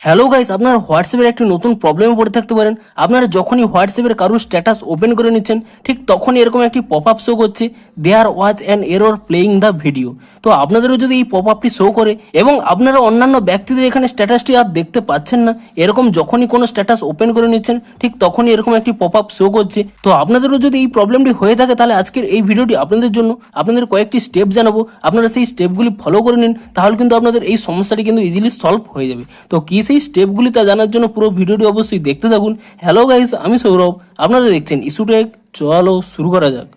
Hello guys, আপনার হোয়াটসঅ্যাপের একটি নতুন প্রবলেমে পড়ে থাকতে পারেন। আপনারা যখনই হোয়াটসঅ্যাপের কারোর স্ট্যাটাস ওপেন করে নিচ্ছেন, ঠিক তখনই এরকম একটি পপ আপ শো করছে, there was an error playing the video. তো আপনাদেরও যদি এই পপ আপটি শো করে এবং আপনারা অন্যান্য ব্যক্তিদের এখানে স্ট্যাটাসটি আর দেখতে পাচ্ছেন না, এরকম যখনই কোনো স্ট্যাটাস ওপেন করে নিচ্ছেন, ঠিক তখনই এরকম একটি পপ আপ শো করছে। তো আপনাদেরও যদি এই প্রবলেমটি হয়ে থাকে, তাহলে আজকের এই ভিডিওটি আপনাদের জন্য। আপনাদের কয়েকটি স্টেপ জানাবো, আপনারা সেই স্টেপগুলি ফলো করে নিন, তাহলে কিন্তু আপনাদের এই সমস্যাটি কিন্তু ইজিলি সলভ হয়ে যাবে। তো কি সেই স্টেপগুলি তা জানার জন্য পুরো ভিডিওটি অবশ্যই দেখতে থাকুন। হ্যালো গাইস, আমি সৌরভ, আপনারা দেখছেন ইস্যু টেক। চলো শুরু করা যাক।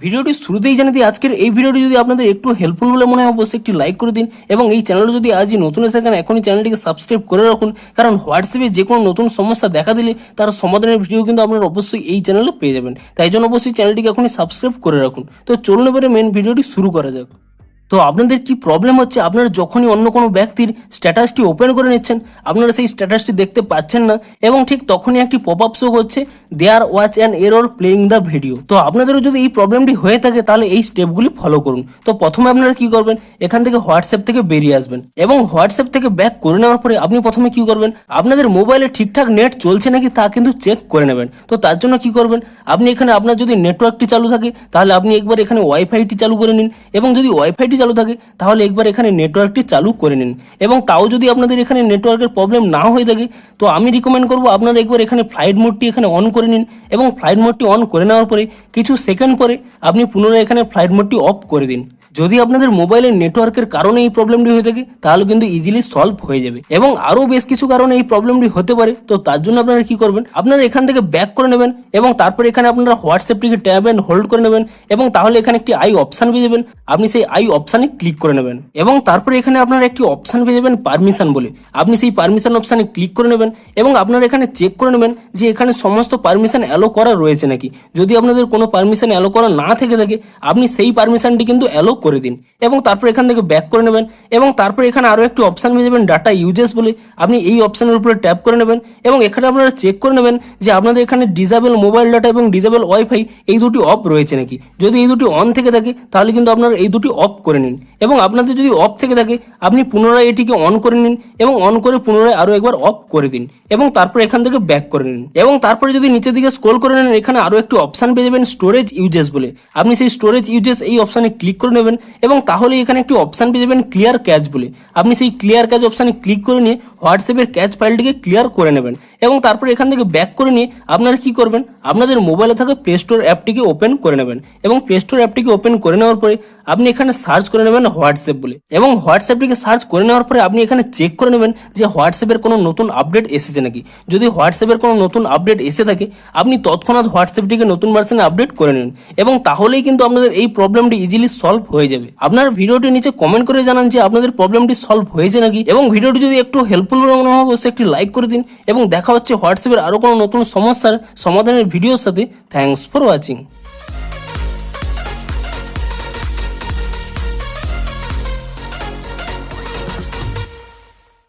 ভিডিওটি শুরুতেই জানিয়ে দিই, আজকের এই ভিডিওটি যদি আপনাদের একটু হেল্পফুল বলে মনে হয়, অবশ্যই একটি লাইক করে দিন এবং এই চ্যানেলটি যদি আজই নতুন এসে থাকেন, এখনই চ্যানেলটিকে সাবস্ক্রাইব করে রাখুন। কারণ হোয়াটসঅ্যাপে যে কোনো নতুন সমস্যা দেখা দিলে তার সমাধানের ভিডিও কিন্তু আপনারা অবশ্যই এই চ্যানেলে পেয়ে যাবেন। তাই জন্য অবশ্যই চ্যানেলটিকে এখনই সাবস্ক্রাইব করে রাখুন। তো চলুন এবারে মেন ভিডিওটি শুরু করা যাক। তো আপনাদের কি প্রবলেম হচ্ছে, আপনারা যখনই অন্য কোনো ব্যক্তির স্ট্যাটাসটি ওপেন করে নিচ্ছেন, আপনারা সেই স্ট্যাটাসটি দেখতে পাচ্ছেন না এবং ঠিক তখনই একটি পপ আপ শো করছে, there was an error playing the video. তো আপনাদেরও যদি এই প্রবলেমটি হয়ে থাকে, তাহলে এই স্টেপগুলি ফলো করুন। তো প্রথমে আপনারা কি করবেন, এখান থেকে হোয়াটসঅ্যাপ থেকে বেরিয়ে আসবেন এবং হোয়াটসঅ্যাপ থেকে ব্যাক করে নেওয়ার পরে আপনি প্রথমে কি করবেন, আপনাদের মোবাইলে ঠিকঠাক নেট চলছে নাকি তা কিন্তু চেক করে নেবেন। তো তার জন্য কি করবেন, আপনি এখানে আপনার যদি নেটওয়ার্কটি চালু থাকে, তাহলে আপনি একবার এখানে ওয়াইফাইটি চালু করে নিন এবং যদি ওয়াইফাইটি চালু থাকে, তাহলে একবার এখানে নেটওয়ার্কটি চালু করে নিন। এবং তাও যদি আপনাদের এখানে নেটওয়ার্কের প্রবলেম না হয়ে থাকে, তো আমি রিকমেন্ড করবো আপনারা একবার এখানে ফ্লাইট মোডটি এখানে অন করে নিন এবং ফ্লাইট মোডটি অন করে নেওয়ার পরে কিছু সেকেন্ড পরে আপনি পুনরায় এখানে ফ্লাইট মোডটি অফ করে দিন। যদি আপনাদের মোবাইলের নেটওয়ার্কের কারণে এই প্রবলেমটি হয়ে থাকে, তাহলে কিন্তু ইজিলি সলভ হয়ে যাবে এবং আরও বেশ কিছু কারণে এই প্রবলেমটি হতে পারে। তো তার জন্য আপনারা কি করবেন, আপনারা এখান থেকে ব্যাক করে নেবেন এবং তারপরে এখানে আপনারা হোয়াটসঅ্যাপটিকে ট্যাব অ্যান্ড হোল্ড করে নেবেন এবং তাহলে এখানে একটি আই অপশান পেয়ে যাবেন। আপনি সেই আই অপশানে ক্লিক করে নেবেন এবং তারপরে এখানে আপনারা একটি অপশান পেয়ে যাবেন পারমিশন বলে। আপনি সেই পারমিশন অপশানে ক্লিক করে নেবেন এবং আপনারা এখানে চেক করে নেবেন যে এখানে সমস্ত পারমিশন অ্যালো করা রয়েছে নাকি। যদি আপনাদের কোনো পারমিশন অ্যালো করা না থেকে থাকে, আপনি সেই পারমিশনটি কিন্তু অ্যালো করে দিন এবং তারপর এখান থেকে ব্যাক করে নেবেন এবং তারপর এখানে আরও একটি অপশান পেয়ে যাবেন ডাটা ইউজেস বলে। আপনি এই অপশানের উপরে ট্যাপ করে নেবেন এবং এখানে আপনারা চেক করে নেবেন যে আপনাদের এখানে ডিসেবল মোবাইল ডাটা এবং ডিসেবল ওয়াইফাই এই দুটি অফ রয়েছে নাকি। যদি এই দুটি অন থেকে থাকে, তাহলে কিন্তু আপনারা এই দুটি অফ করে নিন এবং আপনাদের যদি অফ থেকে থাকে, আপনি পুনরায় এটিকে অন করে নিন এবং অন করে পুনরায় আরও একবার অফ করে দিন এবং তারপর এখান থেকে ব্যাক করে নিন এবং তারপরে যদি নিচের দিকে স্ক্রল করে নেন, এখানে আরও একটি অপশান পেয়ে যাবেন স্টোরেজ ইউজেস বলে। আপনি সেই স্টোরেজ ইউজেস এই অপশানে ক্লিক করে নেবেন এবং তাহলে এখানে একটি অপশান পেয়ে যাবেন ক্লিয়ার ক্যাচ বলে। আপনি সেই ক্লিয়ার ক্যাচ অপশানে ক্লিক করে নিয়ে হোয়াটসঅ্যাপের ক্যাচ ফাইলটিকে ক্লিয়ার করে নেবেন এবং তারপর এখান থেকে ব্যাক করে নিয়ে আপনারা কি করবেন, আপনাদের মোবাইলে থাকা প্লে স্টোর অ্যাপটিকে ওপেন করে নেবেন এবং প্লে স্টোর অ্যাপটিকে ওপেন করে নেওয়ার পরে আপনি এখানে সার্চ করে নেবেন হোয়াটসঅ্যাপ বলে এবং হোয়াটসঅ্যাপটিকে সার্চ করে নেওয়ার পরে আপনি এখানে চেক করে নেবেন যে হোয়াটসঅ্যাপের কোনো নতুন আপডেট এসেছে নাকি। যদি হোয়াটসঅ্যাপের কোনো নতুন আপডেট এসে থাকে, আপনি তৎক্ষণাৎ হোয়াটসঅ্যাপটিকে নতুন ভার্সনে আপডেট করে নিন এবং তাহলেই কিন্তু আপনাদের এই প্রবলেমটি ইজিলি সলভ হয়ে যাবে। আপনার ভিডিওটি নিচে কমেন্ট করে জানান যে আপনাদের প্রবলেমটি সলভ হয়েছে নাকি এবং ভিডিওটি যদি একটু হেল্পফুল মনে হয়, অবশ্যই একটি লাইক করে দিন এবং দেখা হচ্ছে হোয়াটসঅ্যাপের আরও কোনো নতুন সমস্যার সমাধানের ভিডিওর সাথে। Thanks for watching.